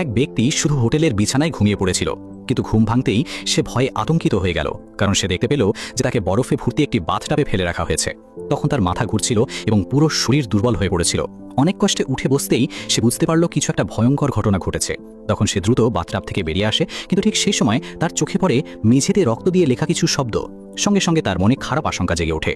এক ব্যক্তি শুধু হোটেলের বিছানায় ঘুমিয়ে পড়েছিল, কিন্তু ঘুম ভাঙতেই সে ভয়ে আতঙ্কিত হয়ে গেল, কারণ সে দেখতে পেল যে তাকে বরফে ভর্তি একটি বাথটাবে ফেলে রাখা হয়েছে। তখন তার মাথা ঘুরছিল এবং পুরো শরীর দুর্বল হয়ে পড়েছিল। অনেক কষ্টে উঠে বসতেই সে বুঝতে পারল কিছু একটা ভয়ঙ্কর ঘটনা ঘটেছে। তখন সে দ্রুত বাথটাব থেকে বেরিয়ে আসে, কিন্তু ঠিক সেই সময় তার চোখে পড়ে মেঝেতে রক্ত দিয়ে লেখা কিছু শব্দ। সঙ্গে সঙ্গে তার মনে খারাপ আশঙ্কা জেগে ওঠে।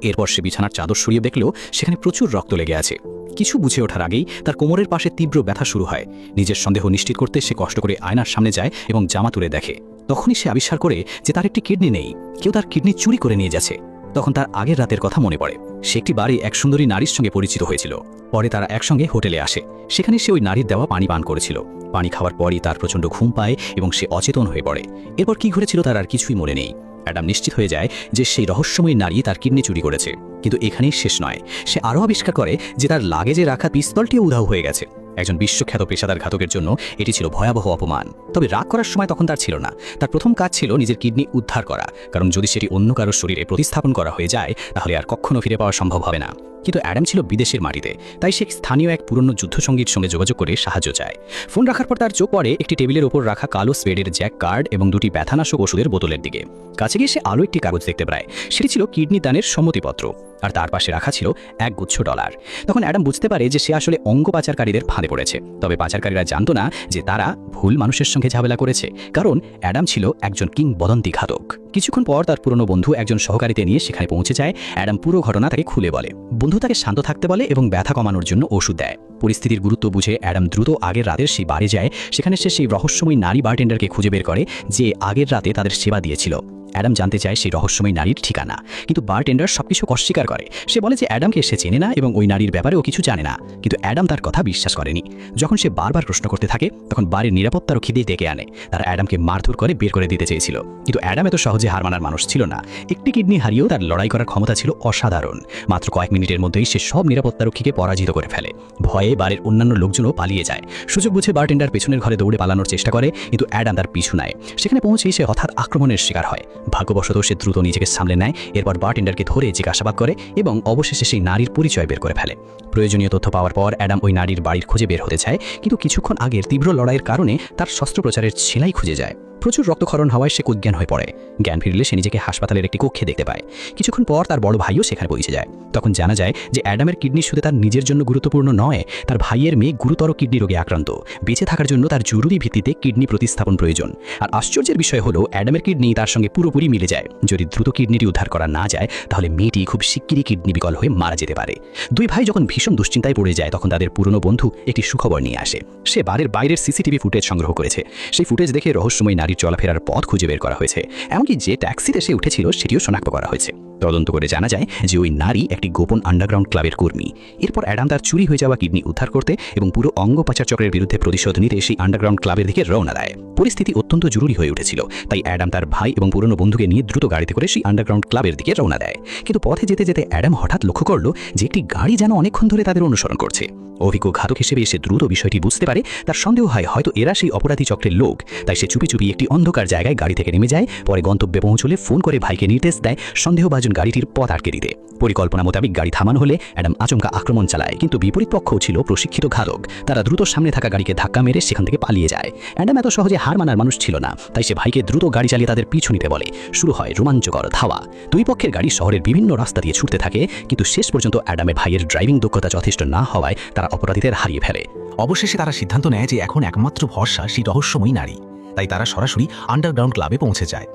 এরপর সে বিছানার চাদর সরিয়ে দেখল সেখানে প্রচুর রক্ত লেগে আছে। কিছু বুঝে ওঠার আগেই তার কোমরের পাশে তীব্র ব্যথা শুরু হয়। নিজের সন্দেহ নিশ্চিত করতে সে কষ্ট করে আয়নার সামনে যায় এবং জামা তুলে দেখে। তখনই সে আবিষ্কার করে যে তার একটি কিডনি নেই, কেউ তার কিডনি চুরি করে নিয়ে যাচ্ছে। তখন তার আগের রাতের কথা মনে পড়ে। সে একটি বারে এক সুন্দরী নারীর সঙ্গে পরিচিত হয়েছিল। পরে তারা একসঙ্গে হোটেলে আসে। সেখানে সে ওই নারীর দেওয়া পানি পান করেছিল। পানি খাওয়ার পরই তার প্রচণ্ড ঘুম পায় এবং সে অচেতন হয়ে পড়ে। এরপর কি ঘটেছিল তার আর কিছুই মনে নেই। অ্যাডাম নিশ্চিত হয়ে যায় যে সেই রহস্যময়ী নারী তার কিডনি চুরি করেছে। কিন্তু এখানেই শেষ নয়, সে আরও আবিষ্কার করে যে তার লাগেজে রাখা পিস্তলটিও উধাও হয়ে গেছে। একজন বিশ্বখ্যাত পেশাদার ঘাতকের জন্য এটি ছিল ভয়াবহ অপমান। তবে রাগ করার সময় তখন তার ছিল না। তার প্রথম কাজ ছিল নিজের কিডনি উদ্ধার করা, কারণ যদি সেটি অন্য কারোর শরীরে প্রতিস্থাপন করা হয়ে যায় তাহলে আর কখনো ফিরে পাওয়া সম্ভব হবে না। কিন্তু অ্যাডাম ছিল বিদেশের মাটিতে, তাই সে স্থানীয় এক পুরনো যুদ্ধসঙ্গীর সঙ্গে যোগাযোগ করে সাহায্য চায়। ফোন রাখার পর তার চোখ পড়ে একটি টেবিলের ওপর রাখা কালো স্পেডের জ্যাক কার্ড এবং দুটি ব্যথানাশক ওষুধের বোতলের দিকে। কাছে গিয়ে সে আরও একটি কাগজ দেখতে পায়। সেটি ছিল কিডনি দানের সম্মতিপত্র, আর তার পাশে রাখা ছিল $1,000,000। তখন অ্যাডাম বুঝতে পারে যে সে আসলে অঙ্গ পাচারকারীদের ফাঁদে পড়েছে। তবে পাচারকারীরা জানতো না যে তারা ভুল মানুষের সঙ্গে ঝামেলা করেছে, কারণ অ্যাডাম ছিল একজন কিংবদন্তি ঘাতক। কিছুক্ষণ পর তার পুরনো বন্ধু একজন সহকারীতে নিয়ে সেখানে পৌঁছে যায়। অ্যাডাম পুরো ঘটনা তাকে খুলে বলে। বন্ধু তাকে শান্ত থাকতে বলে এবং ব্যথা কমানোর জন্য ওষুধ দেয়। পরিস্থিতির গুরুত্ব বুঝে অ্যাডাম দ্রুত আগের রাতের সেই বারে যায়। সেখানে সে সেই রহস্যময়ী নারী বারটেন্ডারকে খুঁজে বের করে যে আগের রাতে তাদের সেবা দিয়েছিল। অ্যাডাম জানতে চায় সেই রহস্যময়ী নারীর ঠিকানা, কিন্তু বারটেন্ডার সবকিছু অস্বীকার করে। সে বলে যে অ্যাডামকে সে চেনে না এবং ওই নারীর ব্যাপারেও কিছু জানে না। কিন্তু অ্যাডাম তার কথা বিশ্বাস করেনি। যখন সে বারবার প্রশ্ন করতে থাকে তখন বাড়ির নিরাপত্তারক্ষীদের ডেকে আনে। তারা অ্যাডামকে মারধর করে বের করে দিতে চেয়েছিল, কিন্তু অ্যাডাম এত সহজে হার মানার মানুষ ছিল না। একটি কিডনি হারিয়েও তার লড়াই করার ক্ষমতা ছিল অসাধারণ। মাত্র কয়েক মিনিটের মধ্যেই সে সব নিরাপত্তারক্ষীকে পরাজিত করে ফেলে। ভয়ে বাড়ির অন্যান্য লোকজনও পালিয়ে যায়। সুযোগ বুঝে বারটেন্ডার পেছনের ঘরে দৌড়ে পালানোর চেষ্টা করে, কিন্তু অ্যাডাম তার পিছু নেয়। সেখানে পৌঁছেই সে হঠাৎ আক্রমণের শিকার হয়। ভাগ্যবশত সে দ্রুত নিজেকে সামলে নেয়। এরপর বারটেন্ডারকে ধরে জিজ্ঞাসাবাদ করে এবং অবশেষে সেই নারীর পরিচয় বের করে ফেলে। প্রয়োজনীয় তথ্য পাওয়ার পর অ্যাডাম ওই নারীর বাড়ির খুঁজে বের হতে চায়, কিন্তু কিছুক্ষণ আগের তীব্র লড়াইয়ের কারণে তার শস্ত্রপ্রচারের সেলাই খুঁজে যায়। প্রচুর রক্তক্ষরণ হওয়ায় সে কুজ্ঞান হয়ে পড়ে। জ্ঞান ফিরলে সে নিজেকে হাসপাতালের একটি কক্ষে দেখতে পায়। কিছুক্ষণ পর তার বড় ভাইও সেখানে পৌঁছে যায়। তখন জানা যায় যে অ্যাডামের কিডনি শুধু তার নিজের জন্য গুরুত্বপূর্ণ নয়, তার ভাইয়ের মেয়ে গুরুতর কিডনি রোগে আক্রান্ত। বেঁচে থাকার জন্য তার জরুরি ভিত্তিতে কিডনি প্রতিস্থাপন প্রয়োজন। আর আশ্চর্যের বিষয় হলো অ্যাডামের কিডনি তার সঙ্গে পুরোপুরি মিলে যায়। যদি দ্রুত কিডনিটি উদ্ধার করা না যায় তাহলে মেয়েটি খুব শিগগিরই কিডনি বিকল হয়ে মারা যেতে পারে। দুই ভাই যখন ভীষণ দুশ্চিন্তায় পড়ে যায় তখন তাদের পুরনো বন্ধু একটি সুখবর নিয়ে আসে। সে বাড়ির বাইরের সিসিটিভি ফুটেজ সংগ্রহ করেছে। সেই ফুটেজ দেখে রহস্যময়ী নারীর চলাফেরার পথ খুঁজে বের করা হয়েছে। এমনকি যে ট্যাক্সিতে সে উঠেছিল সেটিও শনাক্ত করা হয়েছে। তদন্ত করে জানা যায় যে ওই নারী একটি গোপন আন্ডারগ্রাউন্ড ক্লাবের কর্মী। এরপর অ্যাডাম তার চুরি হয়ে যাওয়া কিডনি উদ্ধার করতে এবং পুরো অঙ্গ পাচার চক্রের বিরুদ্ধে প্রতিশোধ নিতে সেই আন্ডারগ্রাউন্ড ক্লাবের দিকে রওনা দেয়। পরিস্থিতি অত্যন্ত জরুরি হয়ে উঠেছিল, তাই অ্যাডাম তার ভাই এবং পুরনো বন্ধুকে নিয়ে দ্রুত গাড়িতে করে সেই আন্ডারগ্রাউন্ড ক্লাবের দিকে রওনা দেয়। কিন্তু পথে যেতে যেতে অ্যাডাম হঠাৎ লক্ষ্য করল যে একটি গাড়ি যেন অনেকক্ষণ ধরে তাদের অনুসরণ করছে। অভিজ্ঞ ঘাতক হিসেবে সে দ্রুত বিষয়টি বুঝতে পারে। তার সন্দেহ হয় হয়তো এরা সেই অপরাধী চক্রের লোক। তাই সে চুপি চুপি একটি অন্ধকার জায়গায় গাড়ি থেকে নেমে যায়। পরে গন্তব্যে পৌঁছলে ফোন করে ভাইকে নির্দেশ দেয় সন্দেহভাজন গাড়িটির পথ আটকে দিতে। পরিকল্পনা মোতাবেক গাড়ি থামানো হলে অ্যাডাম আচমকা আক্রমণ চালায়, কিন্তু বিপরীত পক্ষও ছিল প্রশিক্ষিত ঘাতক। তারা দ্রুত সামনে থাকা গাড়িকে ধাক্কা মেরে সেখান থেকে পালিয়ে যায়। অ্যাডাম এত সহজে হার মানার মানুষ ছিল না, তাই সে ভাইকে দ্রুত গাড়ি চালিয়ে তাদের পিছু নিতে বলে। শুরু হয় রোমাঞ্চকর ধাওয়া। দুই পক্ষের গাড়ি শহরের বিভিন্ন রাস্তা দিয়ে ছুটতে থাকে, কিন্তু শেষ পর্যন্ত অ্যাডামের ভাইয়ের ড্রাইভিং দক্ষতা যথেষ্ট না হওয়ায় তারা অপরাধীদের হারিয়ে ফেলে। অবশেষে তারা সিদ্ধান্ত নেয় যে এখন একমাত্র ভরসা সেই রহস্যময়ী নারী। তাই তারা সরাসরি আন্ডারগ্রাউন্ড ক্লাবে পৌঁছে যায়।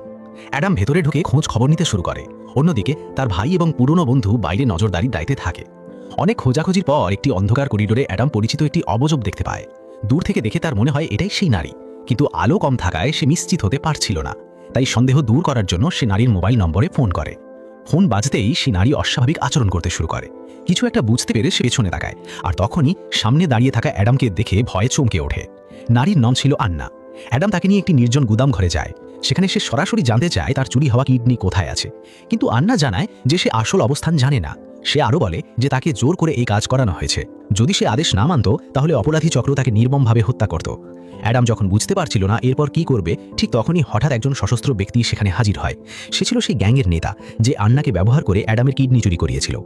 অ্যাডাম ভেতরে ঢুকে খোঁজ খবর নিতে শুরু করে। অন্যদিকে তার ভাই এবং পুরনো বন্ধু বাইরে নজরদারির দায়িত্বে থাকে। অনেক খোঁজাখুঁজির পর একটি অন্ধকার করিডোরে অ্যাডাম পরিচিত একটি অবয়ব দেখতে পায়। দূর থেকে দেখে তার মনে হয় এটাই সেই নারী, কিন্তু আলো কম থাকায় সে নিশ্চিত হতে পারছিল না। তাই সন্দেহ দূর করার জন্য সে নারীর মোবাইল নম্বরে ফোন করে। ফোন বাজতেই সে নারী অস্বাভাবিক আচরণ করতে শুরু করে। কিছু একটা বুঝতে পেরে সে পেছনে তাকায়, আর তখনই সামনে দাঁড়িয়ে থাকা অ্যাডামকে দেখে ভয়ে চমকে ওঠে। নারীর নাম ছিল আন্না। অ্যাডাম তাকে নিয়ে একটি নির্জন গুদাম ঘরে যায়। সেখানে সে সরাসরি জানতে চায় তার চুরি হওয়া কিডনি কোথায় আছে, কিন্তু আন্না জানায় যে সে আসল অবস্থান জানে না। সে আরও বলে যে তাকে জোর করে এই কাজ করানো হয়েছে। যদি সে আদেশ না মানত তাহলে অপরাধী চক্র তাকে নির্মমভাবে হত্যা করত। অ্যাডাম যখন বুঝতে পারছিল না এরপর কি করবে, ঠিক তখনই হঠাৎ একজন সশস্ত্র ব্যক্তি সেখানে হাজির হয়। সে ছিল সেই গ্যাংয়ের নেতা যে আন্নাকে ব্যবহার করে অ্যাডামের কিডনি চুরি করিয়েছিল।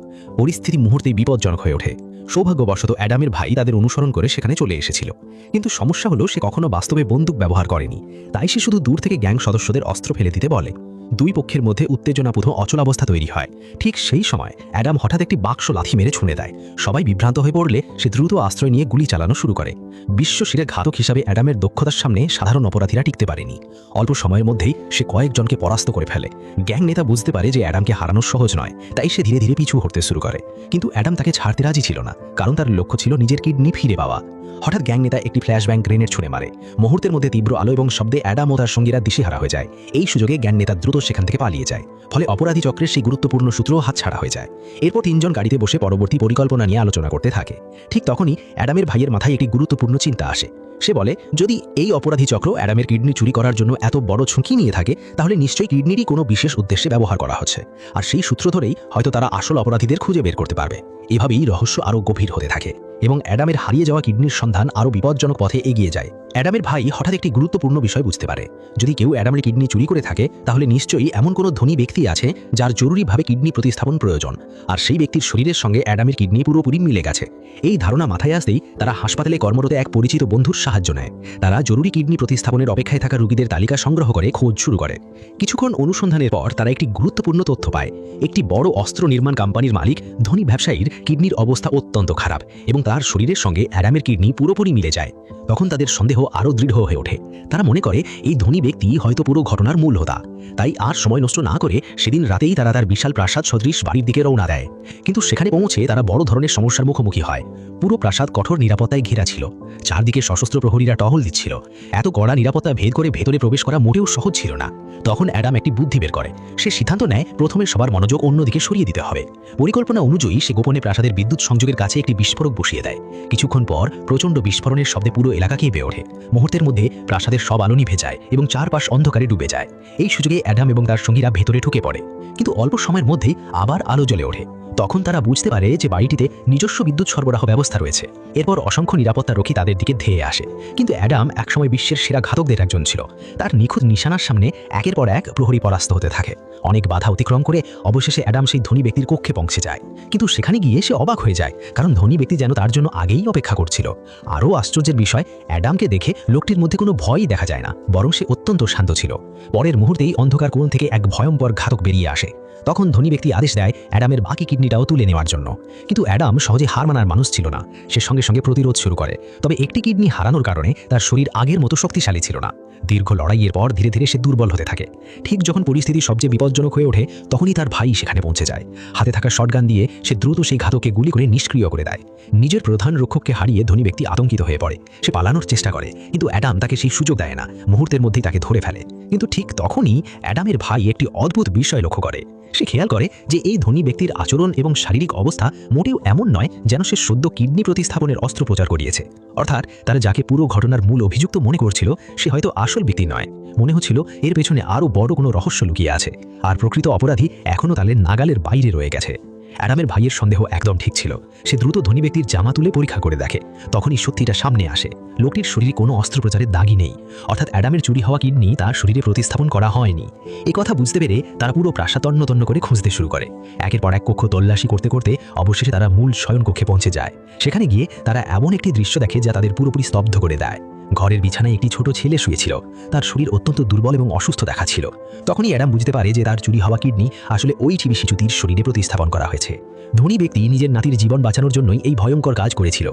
পরিস্থিতি মুহূর্তেই বিপজ্জনক হয়ে ওঠে। সৌভাগ্যবশত অ্যাডামের ভাই তাদের অনুসরণ করে সেখানে চলে এসেছিল, কিন্তু সমস্যা হলো সে কখনো বাস্তবে বন্দুক ব্যবহার করেনি। তাই সে শুধু দূর থেকে গ্যাং সদস্যদের অস্ত্র ফেলে দিতে বলে। দুই পক্ষের মধ্যে উত্তেজনাপূর্ণ অচলাবস্থা তৈরি হয়। ঠিক সেই সময় অ্যাডাম হঠাৎ একটি বাক্স লাথি মেরে ছুঁড়ে দেয়। সবাই বিভ্রান্ত হয়ে পড়লে সে দ্রুত আশ্রয় নিয়ে গুলি চালানো শুরু করে। বিশ্বসেরা ঘাতক হিসাবে অ্যাডামের দক্ষতার সামনে সাধারণ অপরাধীরা টিকতে পারেনি। অল্প সময়ের মধ্যেই সে কয়েকজনকে পরাস্ত করে ফেলে। গ্যাং নেতা বুঝতে পারে যে অ্যাডামকে হারানো সহজ নয়, তাই সে ধীরে ধীরে পিছু হটতে শুরু করে। কিন্তু অ্যাডাম তাকে ছাড়তে রাজি ছিল না, কারণ তার লক্ষ্য ছিল নিজের কিডনি ফিরে পাওয়া। হঠাৎ গ্যাং নেতা একটি ফ্ল্যাশব্যাং গ্রেনেড ছুঁড়ে মারে। মুহূর্তের মধ্যে তীব্র আলো এবং শব্দে অ্যাডাম ও তার সঙ্গীরা দিশেহারা হয়ে যায়। এই সুযোগে গ্যাং নেতা দ্রুত সেখান থেকে পালিয়ে যায়। ফলে অপরাধী চক্রের সেই গুরুত্বপূর্ণ সূত্র হাতছাড়া হয়ে যায়। এরপর তিনজন গাড়িতে বসে পরবর্তী পরিকল্পনা নিয়ে আলোচনা করতে থাকে। ঠিক তখনই অ্যাডামের ভাইয়ের মাথায় একটি গুরুত্বপূর্ণ চিন্তা আসে। সে বলে, যদি এই অপরাধী চক্র অ্যাডামের কিডনি চুরি করার জন্য এত বড় ঝুঁকি নিয়ে থাকে, তাহলে নিশ্চয়ই কিডনিরই কোনো বিশেষ উদ্দেশ্যে ব্যবহার করা হচ্ছে। আর সেই সূত্র ধরেই হয়তো তারা আসল অপরাধীদের খুঁজে বের করতে পারবে। এভাবেই রহস্য আরও গভীর হতে থাকে এবং অ্যাডামের হারিয়ে যাওয়া কিডনির সন্ধান আরও বিপজ্জনক পথে এগিয়ে যায়। অ্যাডামের ভাই হঠাৎ একটি গুরুত্বপূর্ণ বিষয় বুঝতে পারে। যদি কেউ অ্যাডামের কিডনি চুরি করে থাকে, তাহলে নিশ্চয়ই এমন কোনো ধনী ব্যক্তি আছে যার জরুরিভাবে কিডনি প্রতিস্থাপন প্রয়োজন, আর সেই ব্যক্তির শরীরের সঙ্গে অ্যাডামের কিডনি পুরোপুরি মিলে গেছে। এই ধারণা মাথায় আসতেই তারা হাসপাতালে কর্মরত এক পরিচিত বন্ধুর সাহায্য নেয়। তারা জরুরি কিডনি প্রতিস্থাপনের অপেক্ষায় থাকা রোগীদের তালিকা সংগ্রহ করে খোঁজ শুরু করে। কিছুক্ষণ অনুসন্ধানের পর তারা একটি গুরুত্বপূর্ণ তথ্য পায়। একটি বড় অস্ত্র নির্মাণ কোম্পানির মালিক, ধনী ব্যবসায়ীর কিডনির অবস্থা অত্যন্ত খারাপ এবং তার শরীরের সঙ্গে অ্যাডামের কিডনি পুরোপুরি মিলে যায়। তখন তাদের সন্দেহ আরও দৃঢ় হয়ে ওঠে। তারা মনে করে এই ধনী ব্যক্তি হয়তো পুরো ঘটনার মূল হোতা। তাই আর সময় নষ্ট না করে সেদিন রাতেই তারা তার বিশাল প্রাসাদ সদৃশ বাড়ির দিকে রওনা দেয়। কিন্তু সেখানে পৌঁছে তারা বড় ধরনের সমস্যার মুখোমুখি হয়। পুরো প্রাসাদ কঠোর নিরাপত্তায় ঘেরা ছিল। চারদিকে সশস্ত্র প্রহরীরা টহল দিচ্ছিল। এত কড়া নিরাপত্তা ভেদ করে ভেতরে প্রবেশ করা মোটেও সহজ ছিল না। তখন অ্যাডাম একটি বুদ্ধি বের করে। সে সিদ্ধান্ত নেয় প্রথমে সবার মনোযোগ অন্যদিকে সরিয়ে দিতে হবে। পরিকল্পনা অনুযায়ী সে গোপনে প্রাসাদের বিদ্যুৎ সংযোগের কাছে একটি বিস্ফোরক বসিয়ে দেয়। কিছুক্ষণ পর প্রচণ্ড বিস্ফোরণের শব্দে পুরো এলাকা কেঁপে ওঠে। মুহূর্তের মধ্যে প্রাসাদের সব আলো নিভে যায় এবং চারপাশ অন্ধকারে ডুবে যায়। এই সুযোগে অ্যাডাম এবং তার সঙ্গীরা ভেতরে ঢুকে পড়ে, কিন্তু অল্প সময়ের মধ্যেই আবার আলো জ্বলে ওঠে। তখন তারা বুঝতে পারে যে বাড়িটিতে নিজস্ব বিদ্যুৎ সরবরাহ ব্যবস্থা রয়েছে। এরপর অসংখ্য নিরাপত্তা রক্ষী তাদের দিকে ধেয়ে আসে। কিন্তু অ্যাডাম একসময় বিশ্বের সেরা ঘাতকদের একজন ছিল। তার নিখুঁত নিশানার সামনে একের পর এক প্রহরী পরাস্ত হতে থাকে। অনেক বাধা অতিক্রম করে অবশেষে অ্যাডাম সেই ধনী ব্যক্তির কক্ষে পৌঁছে যায়। কিন্তু সেখানে গিয়ে সে অবাক হয়ে যায়, কারণ ধনী ব্যক্তি যেন তার জন্য আগেই অপেক্ষা করছিল। আরও আশ্চর্যের বিষয়, অ্যাডামকে দেখে লোকটির মধ্যে কোনো ভয়ই দেখা যায় না, বরং সে অত্যন্ত শান্ত ছিল। পরের মুহূর্তেই অন্ধকার কোণ থেকে এক ভয়ঙ্কর ঘাতক বেরিয়ে আসে। তখন ধনী ব্যক্তি আদেশ দেয় অ্যাডামের বাকি কিডনিটাও তুলে নেওয়ার জন্য। কিন্তু অ্যাডাম সহজে হার মানার মানুষ ছিল না। সে সঙ্গে সঙ্গে প্রতিরোধ শুরু করে। তবে একটি কিডনি হারানোর কারণে তার শরীর আগের মতো শক্তিশালী ছিল না। দীর্ঘ লড়াইয়ের পর ধীরে ধীরে সে দুর্বল হতে থাকে। ঠিক যখন পরিস্থিতি সবচেয়ে বিপজ্জনক হয়ে ওঠে, তখনই তার ভাই সেখানে পৌঁছে যায়। হাতে থাকা শটগান দিয়ে সে দ্রুত সেই ঘাতককে গুলি করে নিষ্ক্রিয় করে দেয়। নিজের প্রধান রক্ষককে হারিয়ে ধনী ব্যক্তি আতঙ্কিত হয়ে পড়ে। সে পালানোর চেষ্টা করে, কিন্তু অ্যাডাম তাকে সেই সুযোগ দেয় না। মুহূর্তের মধ্যেই তাকে ধরে ফেলে। কিন্তু ঠিক তখনই অ্যাডামের ভাই একটি অদ্ভুত বিষয় লক্ষ্য করে। সে খেয়াল করে যে এই ধনী ব্যক্তির আচরণ এবং শারীরিক অবস্থা মোটেও এমন নয় যেন সে সদ্য কিডনি প্রতিস্থাপনের অস্ত্রোপচার করিয়েছে। অর্থাৎ তারা যাকে পুরো ঘটনার মূল অভিযুক্ত মনে করছিল, সে হয়তো আসল ব্যক্তি নয়। মনে হচ্ছিল এর পেছনে আরও বড় কোনো রহস্য লুকিয়ে আছে, আর প্রকৃত অপরাধী এখনও তাদের নাগালের বাইরে রয়ে গেছে। অ্যাডামের ভাইয়ের সন্দেহ একদম ঠিক ছিল। সে দ্রুত ধনী ব্যক্তির জামা তুলে পরীক্ষা করে দেখে। তখনই সত্যিটা সামনে আসে। লোকটির শরীরে কোনো অস্ত্রোপচারের দাগই নেই। অর্থাৎ অ্যাডামের চুরি হওয়া কিডনি তার শরীরে প্রতিস্থাপন করা হয়নি। এই কথা বুঝতে পেরে তারা পুরো প্রাসাদ তন্ন করে খুঁজতে শুরু করে। একের পর এক কক্ষ তল্লাশি করতে করতে অবশেষে তারা মূল শয়নকক্ষে পৌঁছে যায়। সেখানে গিয়ে তারা এমন একটি দৃশ্য দেখে যা তাদের পুরোপুরি স্তব্ধ করে দেয়। ঘরের বিছানায় একটি ছোট ছেলে শুয়েছিল। তার শরীর অত্যন্ত দুর্বল এবং অসুস্থ দেখাচ্ছিল। তখনই অ্যাডাম বুঝতে পারে যে তার চুরি হওয়া কিডনি আসলে ওই টিভি শিশুটির শরীরে প্রতিস্থাপন করা হয়েছে। ধনী ব্যক্তি নিজের নাতির জীবন বাঁচানোর জন্যই এই ভয়ঙ্কর কাজ করেছিল।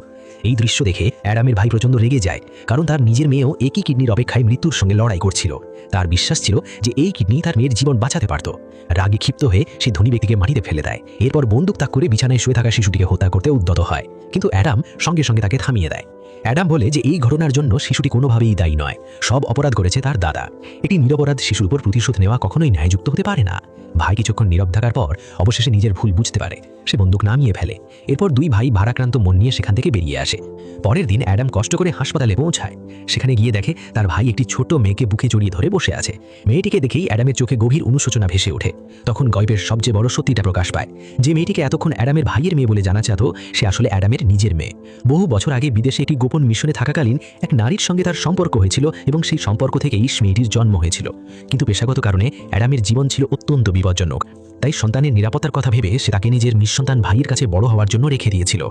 এই দৃশ্য দেখে অ্যাডামের ভাই প্রচণ্ড রেগে যায়, কারণ তার নিজের মেয়েও একই কিডনির অপেক্ষায় মৃত্যুর সঙ্গে লড়াই করছিল। তার বিশ্বাস ছিল যে এই কিডনি তার মেয়ের জীবন বাঁচাতে পারত। রাগে ক্ষিপ্ত হয়ে সে ধনী ব্যক্তিকে মাটিতে ফেলে দেয়। এরপর বন্দুক তাক করে বিছানায় শুয়ে থাকা শিশুটিকে হত্যা করতে উদ্যত হয়। কিন্তু অ্যাডাম সঙ্গে সঙ্গে তাকে থামিয়ে দেয়। অ্যাডাম বলে যে এই ঘটনার জন্য শিশুটি কোনোভাবেই দায়ী নয়। সব অপরাধ করেছে তার দাদা। একটি নিরপরাধ শিশুর উপর প্রতিশোধ নেওয়া কখনোই ন্যায়যুক্ত হতে পারে না। ভাই কিছুক্ষণ নীরব থাকার পর অবশেষে নিজের ভুল বুঝতে পারে। সে বন্দুক নামিয়ে ফেলে। এরপর দুই ভাই ভারাক্রান্ত মন নিয়ে সেখান থেকে বেরিয়ে আসে। পরের দিন অ্যাডাম কষ্ট করে হাসপাতালে পৌঁছায়। সেখানে গিয়ে দেখে তার ভাই একটি ছোট মেয়েকে বুকে জড়িয়ে ধরে বসে আছে। মেয়েটিকে দেখেই অ্যাডামের চোখে গভীর অনুশোচনা ভেসে ওঠে। তখন গল্পের সবচেয়ে বড় সত্যিটা প্রকাশ পায়। যে মেয়েটিকে এতক্ষণ অ্যাডামের ভাইয়ের মেয়ে বলে জানা যেত, সে আসলে অ্যাডামের নিজের মেয়ে। বহু বছর আগে বিদেশে একটি গোপন মিশনে থাকাকালীন এক নারীর সঙ্গে তার সম্পর্ক হয়েছিল এবং সেই সম্পর্ক থেকেই মেয়েটির জন্ম হয়েছিল। কিন্তু পেশাগত কারণে অ্যাডামের জীবন ছিল অত্যন্ত বিপজ্জনক। তাই সন্তানের নিরাপত্তার কথা ভেবে সে তাকে নিজের নিঃস্ব সন্তান ভাইয়ের কাছে বড় হওয়ার জন্য রেখে দিয়েছিল।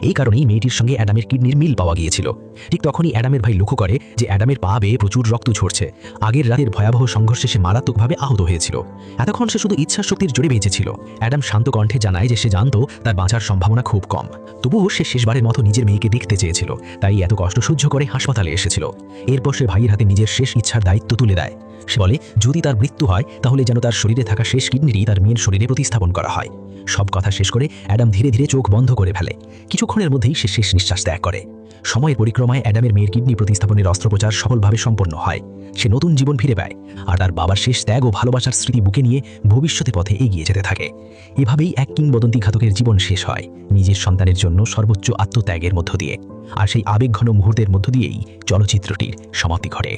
এই কারণেই মেয়েটির সঙ্গে অ্যাডামের কিডনির মিল পাওয়া গিয়েছিল। ঠিক তখনই অ্যাডামের ভাই লক্ষ্য করে যে অ্যাডামের পা বেয়ে প্রচুর রক্ত ঝরছে। আগের রাতের ভয়াবহ সংঘর্ষে সে মারাত্মকভাবে আহত হয়েছিল। এতক্ষণ সে শুধু ইচ্ছাশক্তির জোরে বেঁচেছিল। অ্যাডাম শান্ত কণ্ঠে জানায় যে সে জানতো তার বাঁচার সম্ভাবনা খুব কম, তবুও সে শেষবারের মতো নিজের মেয়েকে দেখতে চেয়েছিল, তাই এত কষ্ট সহ্য করে হাসপাতালে এসেছিল। এরপর সে ভাইয়ের হাতে নিজের শেষ ইচ্ছার দায়িত্ব তুলে দেয়। সে বলে যদি তার মৃত্যু হয় তাহলে যেন তার শরীরে থাকা শেষ কিডনিটি তার মেয়ের শরীরে প্রতিস্থাপন করা হয়। সব কথা শেষ করে অ্যাডাম ধীরে ধীরে চোখ বন্ধ করে ফেলে। কিছুক্ষণের মধ্যেই সে শেষ নিঃশ্বাস ত্যাগ করে। সময়ের পরিক্রমায় অ্যাডামের মেয়ের কিডনি প্রতিস্থাপনের অস্ত্রোপচার সফলভাবে সম্পন্ন হয়। সে নতুন জীবন ফিরে পায় আর তার বাবার শেষ ত্যাগ ও ভালোবাসার স্মৃতি বুকে নিয়ে ভবিষ্যতে পথে এগিয়ে যেতে থাকে। এভাবেই এক কিংবদন্তি ঘাতকের জীবন শেষ হয়, নিজের সন্তানের জন্য সর্বোচ্চ আত্মত্যাগের মধ্য দিয়ে। আর সেই আবেগঘন মুহূর্তের মধ্য দিয়েই চলচ্চিত্রটির সমাপ্তি ঘটে।